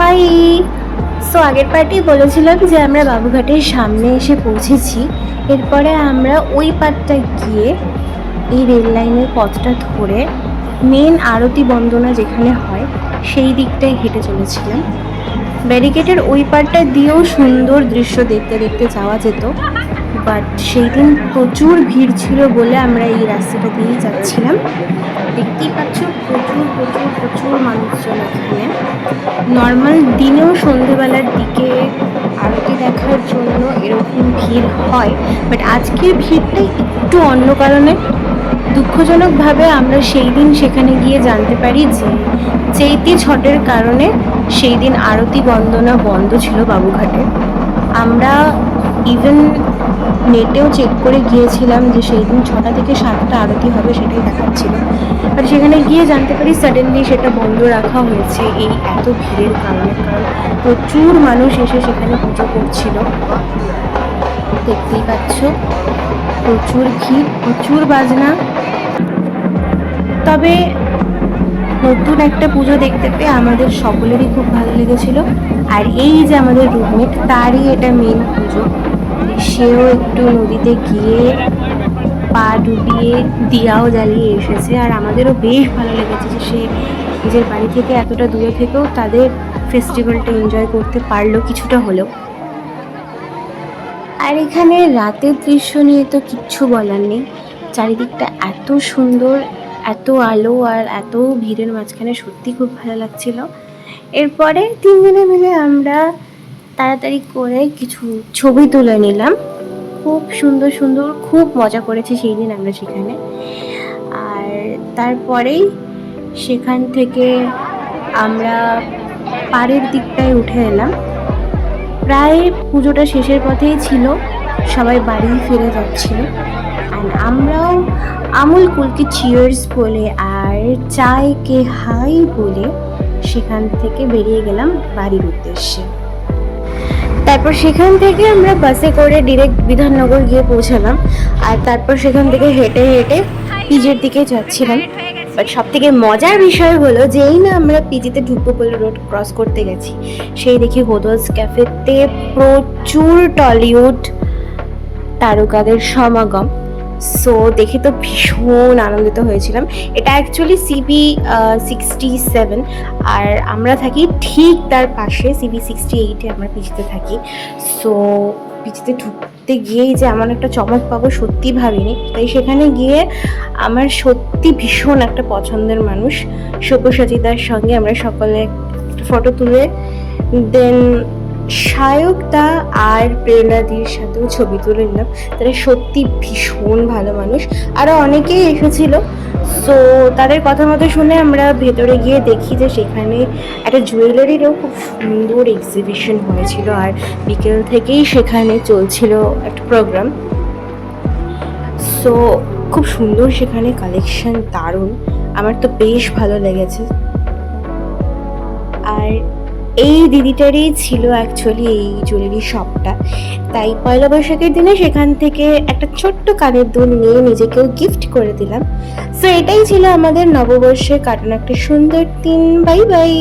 High. So আগের party বলেছিলাম যে আমরা বাবুঘাটের সামনে এসে পৌঁছেছি। এরপরে আমরা ওই পার্টটায় গিয়ে এই রেল লাইনের পথটা ধরে মেন আরতি বন্দনা যেখানে হয় সেই দিকটায় হেঁটে চলেছিলাম। ব্যারিকেডের ওই পার্টটা দিয়েও সুন্দর দৃশ্য দেখতে দেখতে যাওয়া যেত, বাট সেই দিন প্রচুর ভিড় ছিল বলে আমরা এই রাস্তাটা দিয়েই যাচ্ছিলাম। দেখতেই পাচ্ছ প্রচুর প্রচুর প্রচুর মানুষজন এখানে। নর্মাল দিনেও সন্ধেবেলার দিকে আরতি দেখার জন্য এরকম ভিড় হয়, বাট আজকের ভিড়টাই একটু অন্য কারণে। দুঃখজনকভাবে আমরা সেই দিন সেখানে গিয়ে জানতে পারি যে চৈতি ছটের কারণে সেই দিন আরতি বন্দনা বন্ধ ছিল বাবুঘাটে। আমরা ইভেন নেটেও চেক করে গিয়েছিলাম যে সেই দিন 6টা থেকে 7টা আরতি হবে, সেটাই দেখাচ্ছিল, বাট সেখানে গিয়ে জানতে পারি সাডেনলি সেটা বন্ধ রাখা হয়েছে এই এত ভিড়ের কারণে। কারণ প্রচুর মানুষ এসে সেখানে পুজো করছিল, দেখতেই পাচ্ছ প্রচুর ভিড়, প্রচুর বাজনা। তবে নতুন একটা পুজো দেখতে পেয়ে আমাদের সকলেরই খুব ভালো লেগেছিল। আর এই যে আমাদের রুমমেট, তারই এটা মেন পুজো। সেও একটু নদীতে গিয়ে পা ডুবিয়ে দিয়াও জ্বালিয়ে এসেছে, আর আমাদেরও বেশ ভালো লেগেছে যে সে নিজের বাড়ি থেকে এতটা দূরে থেকেও তাদের ফেস্টিভ্যালটা এনজয় করতে পারলো কিছুটা হলেও। আর এখানে রাতের দৃশ্য নিয়ে তো কিচ্ছু বলার নেই, চারিদিকটা এত সুন্দর, এত আলো আর এত ভিড়ের মাঝখানে সত্যি খুব ভালো লাগছিল। এরপরে 3 জনে মিলে আমরা তাড়াতাড়ি করে কিছু ছবি তুলে নিলাম। খুব সুন্দর সুন্দর, খুব মজা করেছি সেই দিন আমরা সেখানে। আর তারপরেই সেখান থেকে আমরা পাড়ের দিকটায় উঠে এলাম। প্রায় পুজোটা শেষের পথেই ছিল, সবাই বাড়ি ফিরে যাচ্ছিল। আর আমরাও আমুল কুলকে চিয়ার্স বলে আর চায় কে হাই বলে সেখান থেকে বেরিয়ে গেলাম বাড়ির উদ্দেশ্যে। তারপর সেখান থেকে আমরা বাসে করে ডিরেক্ট বিধাননগর গিয়ে পৌঁছালাম, আর তারপর সেখান থেকে হেঁটে হেঁটে পিজের দিকে যাচ্ছিলাম। বাট সব থেকে মজার বিষয় হলো যে এই না আমরা পিজিতে ঢুকবো বলে রোড ক্রস করতে গেছি, সেই দেখি হোদলস ক্যাফেতে প্রচুর টলিউড তারকাদের সমাগম। সো দেখে তো ভীষণ আনন্দিত হয়েছিলাম। এটা অ্যাকচুয়ালি CB67, আর আমরা থাকি ঠিক তার পাশে CB68-এ আমরা পিজিতে থাকি। সো পিজিতে ঢুকতে গিয়েই যে এমন একটা চমক পাবো সত্যি ভাবিনি। তাই সেখানে গিয়ে আমার সত্যি ভীষণ একটা পছন্দের মানুষ সব্যসাচীদার সঙ্গে আমরা সকলে ফটো তুলে, দেন সায়কদা আর প্রেরণাদির সাথেও ছবি তুলে নিলাম। তারা সত্যি ভীষণ ভালো মানুষ, আরও অনেকেই এসেছিল। সো তাদের কথা মতো শুনে আমরা ভেতরে গিয়ে দেখি যে সেখানে একটা জুয়েলারিরও খুব সুন্দর এক্সিবিশন হয়েছিল, আর বিকেল থেকেই সেখানে চলছিল একটা প্রোগ্রাম। সো খুব সুন্দর সেখানে কালেকশন, দারুণ, আমার তো বেশ ভালো লেগেছে। আর এই দিদিটারই ছিল অ্যাকচুয়ালি এই জুয়েলারি শপটা, তাই পয়লা বৈশাখের দিনে সেখান থেকে একটা ছোট্ট কানের দুল নিয়ে নিজেকেও গিফট করে দিলাম। সো এটাই ছিল আমাদের নববর্ষে কাটানো একটা সুন্দর দিন। Bye bye.